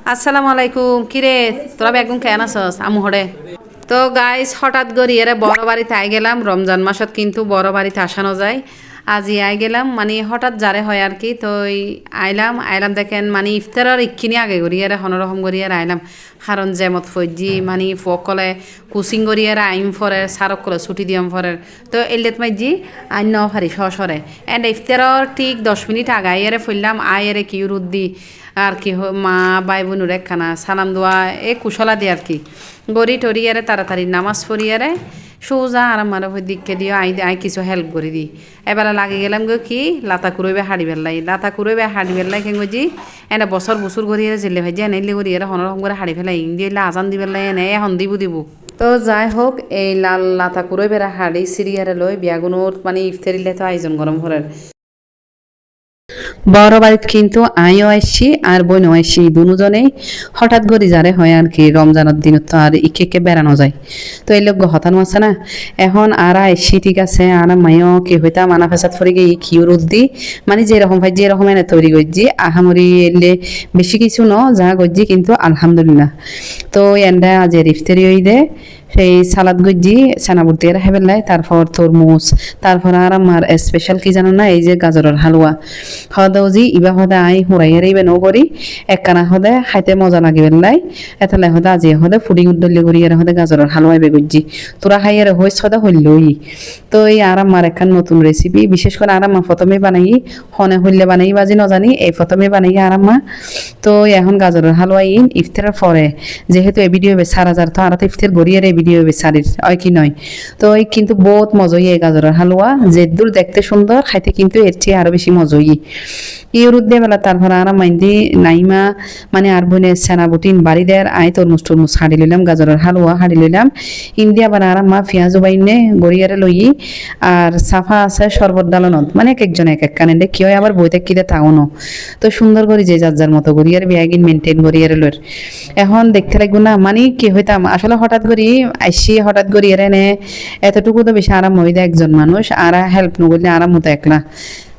আসসালামু আলাইকুম কিরে তোরা বেগুন কেন আছস আমু হরে তো গাইস হঠাৎ করে এরা বড় বাড়িতে আই গেলাম রমজান মাসত কিন্তু বড় বাড়িতে আসানো যায় আজি আই গেলাম মানে হঠাৎ যারে হয় আর কি তো আইলাম দেখেন মানে ইফতারের ইক্ষিনি আগে করি এরা হনরকম করি আর আইলাম কারণ যেমত ফজি মানে ফকলে কুচিং করি আর আইম ফরে সারক কলে ছুটি দিয়াম ফরে তো এলেত মাইজি আইন ন ফারি সরে এন্ড ইফতারের ঠিক 10 মিনিট আগে আইয়ারে ফইলাম আইয়ারে কি রুদ্দি আর কি মা বাই বোনুর একখানা সালাম দোয়া এ কুশলা দিয়ে আর কি গড়ি টরিয়ারে তাড়াতাড়ি নামাজ পড়িয়ারে সোজা আর আমার দিককে দিও আই কিছু হেল্প করে দিই এবার লাগে গেলাম গো কি লাতা কুড়াইবে হাড়ি বেল্লাই কেন জি এনে বছর করিয়ারে জেলে ভাই যে এনে করিয়ারে হনরকম করে হাড়ি ফেলাই দিয়ে আজান দি বেল্লাই এনে এখন দিব তো যাই হোক এই লাল লাতা কুড়াই বেড়া হাড়ি সিরিয়ারে লই বিয়াগুনোর মানে ইফতারিলে তো আয়োজন গরম ঘরের বড় বাড়িত কিন্তু আইও আসছি আর বোনও আসছি দুজনেই হঠাৎ করে যারে হয় আর কি রমজানের দিন তো আর ইকে বেড়ানো যায় তো এই লোক হতানো আছে না এখন আর আসছি ঠিক আছে আর মাইও কি হইতা মানা ফেসাদ ফরে গিয়ে খিউর উদ্দি মানে যেরকম ভাই যেরকম এনে তৈরি করছি আহামরি এলে বেশি কিছু ন যা করছি কিন্তু আলহামদুলিল্লাহ তো এন্ডা আজ ইফতারি হই দে সেই সালাদ গজি সানাবুর্তি এর হেবেলাই তারপর তরমুজ তারপর আর আমার স্পেশাল কি জানো না এই যে গাজরের হালুয়া হদাউজি ইবা হদা আই হুরাইয়ার ইবে নগরি একখানা হদে খাইতে মজা লাগে বেলাই এতলে হদা আজি হদে ফুডিং উদ্দলি করি এর হদে গাজরের হালুয়া ইবে গজি তোরা খাইয়ারে হইস হদা হইলই তো এই আর আমার একখান নতুন রেসিপি বিশেষ করে আর আমার প্রথমে বানাই হনে হইলে বানাই বাজি নজানি এই প্রথমে বানাই আর আমার তো এখন গাজরের হালুয়া ইফতারের পরে যেহেতু এই ভিডিও সারা যার তো আর তো ইফতার গড়িয়ার ভিডিও বেচারির হয় কি নয় তো এই কিন্তু বহুত মজই এই গাজরের হালুয়া যে দূর দেখতে সুন্দর খাইতে কিন্তু এর চেয়ে আরো বেশি মজই ইউরুদ্দে বেলা তারপর আর মাইন্দি নাইমা মানে আর বোনের সেনাবুটিন বাড়ি দেয়ার আই তরমুজ টরমুজ হাঁড়ি লইলাম গাজরের হালুয়া হাঁড়ি লইলাম ইন্ডিয়া বানা আর মা পেঁয়াজু বাইনে গড়িয়ারে লই আর সাফা আছে শরবত ডালনত মানে এক একজন এক এক কানেন্ডে কি হয় আবার বইতে কিরে তাওনো তো সুন্দর করে যে যার মতো গড়িয়ার বিয়াগিন মেনটেন গড়িয়ারে লইর এখন দেখতে লাগবো না মানে কি হইতাম আসলে হঠাৎ করি আইসি হঠাৎ করি এনে এতটুকু তো বেশি আরাম হইলে একজন মানুষ আর হেল্প নগরলে আরাম মতো একলা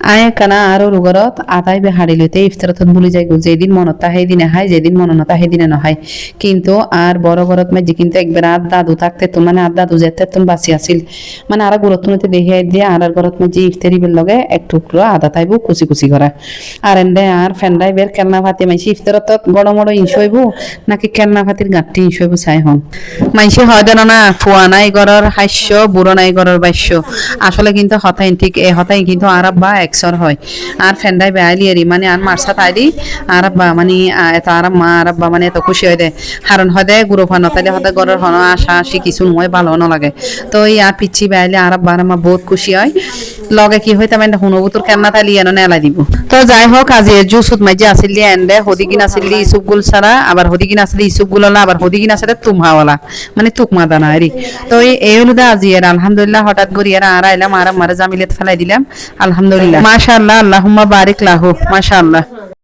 আয় কানা আরো রুগরত আতাই বে হাড়ি লইতে ইফতারত ভুলি যাই যেদিন মনত তাহে দিনে হাই যেদিন মন না তাহে দিনে নহাই কিন্তু আর বড় ঘরত মাঝে কিন্তু একবার আর দাদু থাকতে তো মানে আর দাদু যেতে তো বাঁচি আসিল মানে আর গুরুত্ব নিতে দেখে দিয়ে আর ঘরত মাঝে ইফতারি বের লগে এক টুকরো আদা তাইবো কুচি করা আর এন্ডে আর ফেন্ডাই বের কেলনা ভাতি মাইসি ইফতারত গড়মড় ইঞ্চ হইব নাকি কেলনা ভাতির গাঁটটি ইঞ্চ হইব চাই হন মাইসি হয় দেন না ফুয়া নাই ঘরের হাস্য বুড়ো নাই ঘরের বাস্য আসলে কিন্তু হতাই ঠিক এ হতাই কিন্তু আর বা এক্সর হয় আর ফেন্ডাই বেআলি এরি মানে আর মারসা তাইলি আর আব্বা মানে এত আর মা আর আব্বা মানে এত খুশি হয় দে কারণ হদে গুরু ফান তাইলে হদে ঘরের হন আশা আসি কিছু নয় ভালো না লাগে তো এই আর পিচ্ছি বেআলি আর আব্বা আর মা বহুত খুশি হয় লগে কি হইতাম এন্ড হুনবুতুর কেমনা তাইলি এনে নেলা দিব তো যাই হোক আজি জুসুত মাইজি আসিলি এন্ডে হদিকিন আসিলি ইসুপগুল সারা আবার হদিকিন আসিলি ইসুপগুললা আবার হদিকিন আসলে তুমহাওয়ালা মানে তুকমা দানা এরি তো এই হলো আজি এর আলহামদুলিল্লাহ হঠাৎ করে এরা আর আইলাম আর মারে জামিলেত ফেলাই দিলাম আলহামদুলিল্লাহ মাশাআল্লাহ আল্লাহুম্মা বারিক লাহু মাশাআল্লাহ